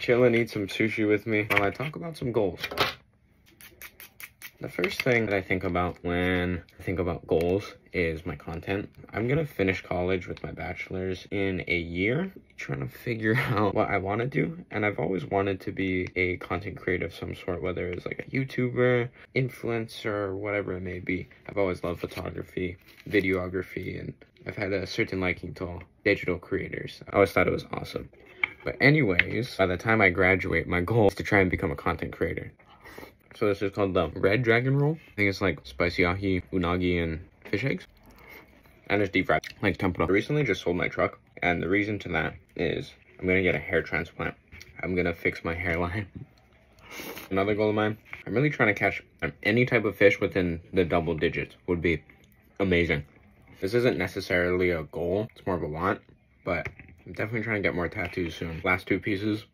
chill and eat some sushi with me while I talk about some goals. The first thing that I think about when I think about goals is my content. I'm gonna finish college with my bachelor's in a year, trying to figure out what I want to do. And I've always wanted to be a content creator of some sort, whether it's like a YouTuber, influencer, whatever it may be. I've always loved photography, videography, and I've had a certain liking to digital creators. I always thought it was awesome. But anyways, by the time I graduate, my goal is to try and become a content creator. So this is called the Red Dragon Roll. I think it's like spicy ahi, unagi, and fish eggs. And it's deep fried, like tempura. I recently just sold my truck, and the reason to that is I'm gonna get a hair transplant. I'm gonna fix my hairline. Another goal of mine, I'm really trying to catch any type of fish within the double digits would be amazing. This isn't necessarily a goal, it's more of a want, but I'm definitely trying to get more tattoos soon. Last 2 pieces.